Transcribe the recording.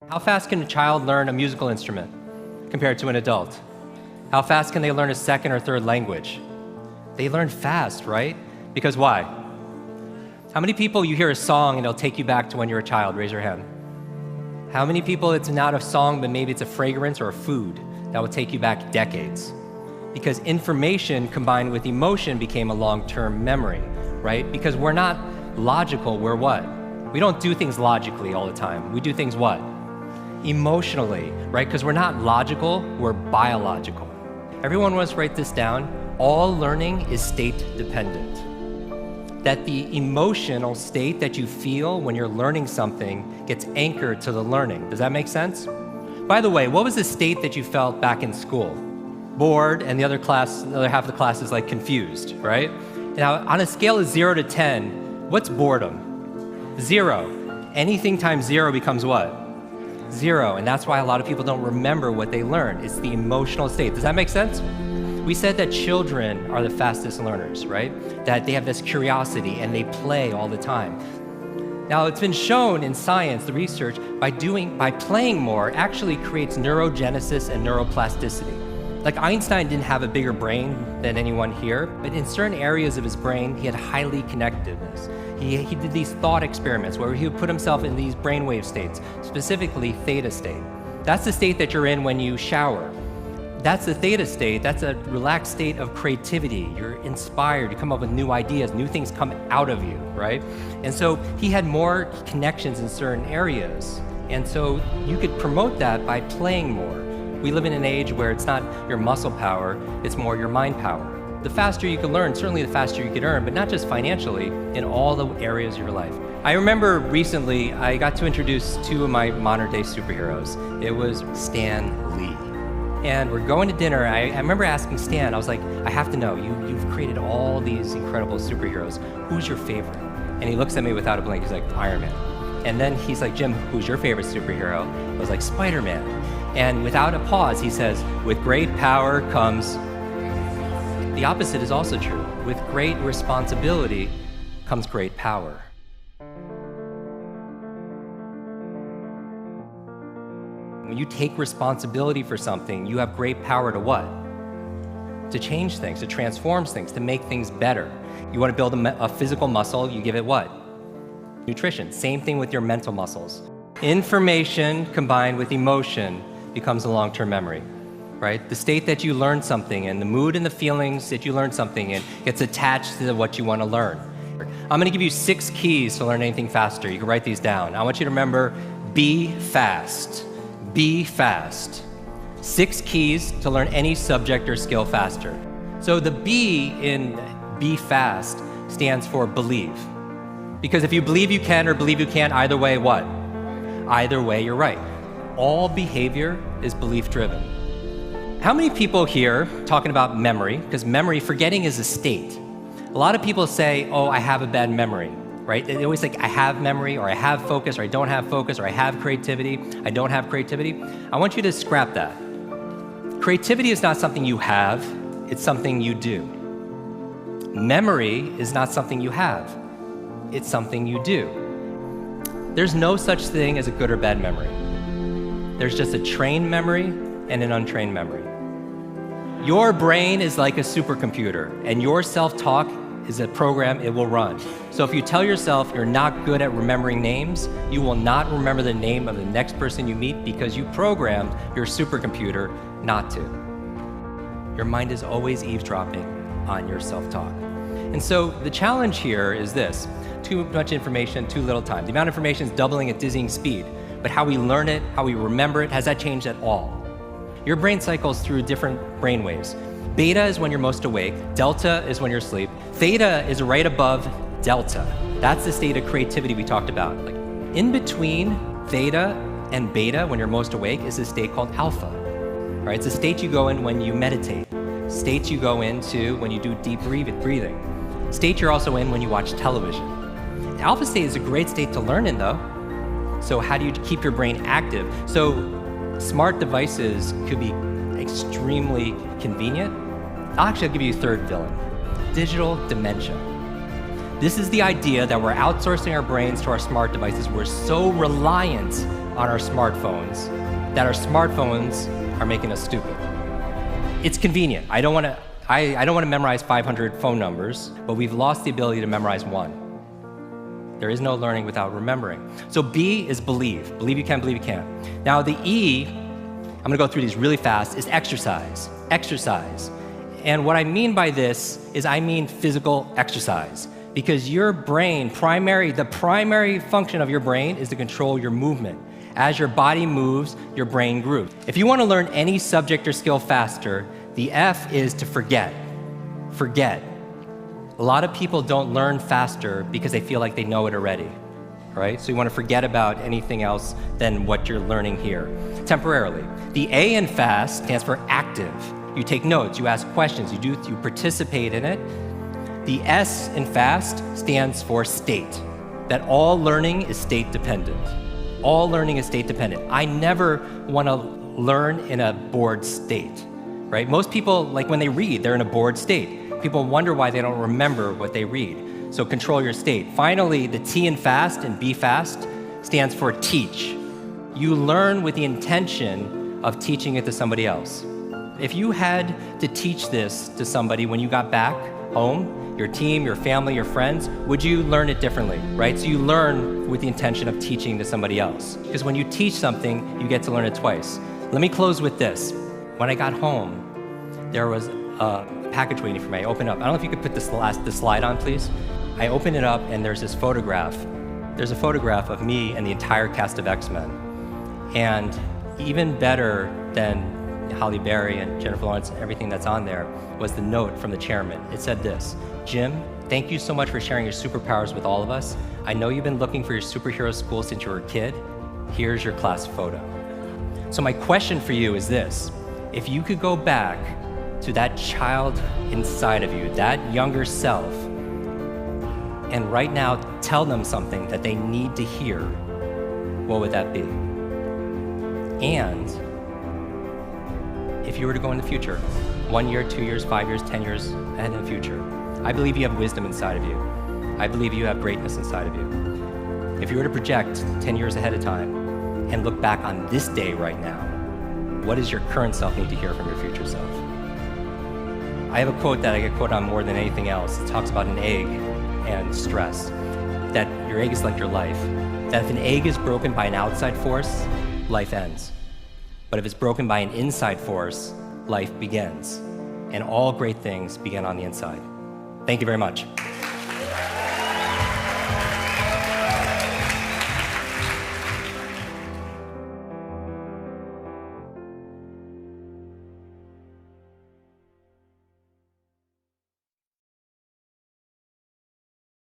How fast can a child learn a musical instrument compared to an adult? How fast can they learn a second or third language? They learn fast, right? Because why? How many people you hear a song and it'll take you back to when you were a child? Raise your hand. How many people it's not a song, but maybe it's a fragrance or a food that will take you back decades? Because information combined with emotion became a long-term memory, right? Because we're not logical, we're what? We don't do things logically all the time. We do things what? Emotionally, right? Because we're not logical, we're biological. Everyone wants to write this down. All learning is state dependent. That the emotional state that you feel when you're learning something gets anchored to the learning. Does that make sense? By the way, what was the state that you felt back in school? Bored, and the other half of the class is like confused, right? Now, on a scale of 0 to 10, what's boredom? 0. Anything times 0 becomes what? 0, and that's why a lot of people don't remember what they learned. It's the emotional state. Does that make sense? We said that children are the fastest learners, right? That they have this curiosity and they play all the time. Now, it's been shown in science, the research, by playing more actually creates neurogenesis and neuroplasticity. Like Einstein didn't have a bigger brain than anyone here, but in certain areas of his brain, he had highly connectedness. He did these thought experiments where he would put himself in these brainwave states, specifically theta state. That's the state that you're in when you shower. That's the theta state. That's a relaxed state of creativity. You're inspired, you come up with new ideas, new things come out of you, right? And so he had more connections in certain areas. And so you could promote that by playing more. We live in an age where it's not your muscle power, it's more your mind power. The faster you can learn, certainly the faster you can earn, but not just financially, in all the areas of your life. I remember recently, I got to introduce two of my modern day superheroes. It was Stan Lee. And we're going to dinner. I remember asking Stan, I was like, I have to know, you've created all these incredible superheroes. Who's your favorite? And he looks at me without a blink, he's like, Iron Man. And then he's like, Jim, who's your favorite superhero? I was like, Spider-Man. And without a pause, he says, with great power comes... The opposite is also true. With great responsibility comes great power. When you take responsibility for something, you have great power to what? To change things, to transform things, to make things better. You want to build a physical muscle, you give it what? Nutrition. Same thing with your mental muscles. Information combined with emotion becomes a long-term memory, right? The state that you learn something in, the mood and the feelings that you learn something in gets attached to what you want to learn. I'm going to give you 6 keys to learn anything faster. You can write these down. I want you to remember, be fast. Be fast. 6 keys to learn any subject or skill faster. So the B in be fast stands for believe. Because if you believe you can or believe you can't, either way, what? Either way, you're right. All behavior is belief driven. How many people here talking about memory? Because memory, forgetting is a state. A lot of people say, oh, I have a bad memory, right? They always think I have memory, or I have focus, or I don't have focus, or I have creativity, I don't have creativity. I want you to scrap that. Creativity is not something you have, it's something you do. Memory is not something you have, it's something you do. There's no such thing as a good or bad memory. There's just a trained memory and an untrained memory. Your brain is like a supercomputer, and your self-talk is a program it will run. So if you tell yourself you're not good at remembering names, you will not remember the name of the next person you meet because you programmed your supercomputer not to. Your mind is always eavesdropping on your self-talk. And so the challenge here is this: too much information, too little time. The amount of information is doubling at dizzying speed, but how we learn it, how we remember it, has that changed at all? Your brain cycles through different brain waves. Beta is when you're most awake, delta is when you're asleep, theta is right above delta. That's the state of creativity we talked about. Like in between theta and beta, when you're most awake, is a state called alpha. Right? It's a state you go in when you meditate, state you go into when you do deep breathing, state you're also in when you watch television. Alpha state is a great state to learn in though. So how do you keep your brain active? So smart devices could be extremely convenient. I'll give you a third villain: digital dementia. This is the idea that we're outsourcing our brains to our smart devices. We're so reliant on our smartphones that our smartphones are making us stupid. It's convenient. I don't want to memorize 500 phone numbers, but we've lost the ability to memorize one. There is no learning without remembering. So B is believe. Believe you can, believe you can. Now the E, I'm gonna go through these really fast, is exercise. Exercise. And what I mean by this is I mean physical exercise. Because your brain, the primary function of your brain is to control your movement. As your body moves, your brain grooves. If you want to learn any subject or skill faster, the F is to forget. Forget. A lot of people don't learn faster because they feel like they know it already, right? So you want to forget about anything else than what you're learning here, temporarily. The A in FAST stands for active. You take notes, you ask questions, you participate in it. The S in FAST stands for state, that all learning is state dependent. All learning is state dependent. I never want to learn in a bored state, right? Most people, like when they read, they're in a bored state. People wonder why they don't remember what they read. So control your state. Finally, the T in FAST and B FAST stands for teach. You learn with the intention of teaching it to somebody else. If you had to teach this to somebody when you got back home, your team, your family, your friends, would you learn it differently, right? So you learn with the intention of teaching to somebody else. Because when you teach something, you get to learn it twice. Let me close with this. When I got home, there was a package waiting for me. I opened up. I don't know if you could put the slide on, please. I opened it up, and there's this photograph. There's a photograph of me and the entire cast of X-Men. And even better than Halle Berry and Jennifer Lawrence and everything that's on there was the note from the chairman. It said this: Jim, thank you so much for sharing your superpowers with all of us. I know you've been looking for your superhero school since you were a kid. Here's your class photo. So my question for you is this: if you could go back to that child inside of you, that younger self, and right now tell them something that they need to hear, what would that be? And if you were to go in the future, 1 year, 2 years, 5 years, 10 years ahead in the future, I believe you have wisdom inside of you. I believe you have greatness inside of you. If you were to project 10 years ahead of time and look back on this day right now, what does your current self need to hear from your future self? I have a quote that I get quoted on more than anything else. It talks about an egg and stress, that your egg is like your life, that if an egg is broken by an outside force, life ends. But if it's broken by an inside force, life begins. And all great things begin on the inside. Thank you very much.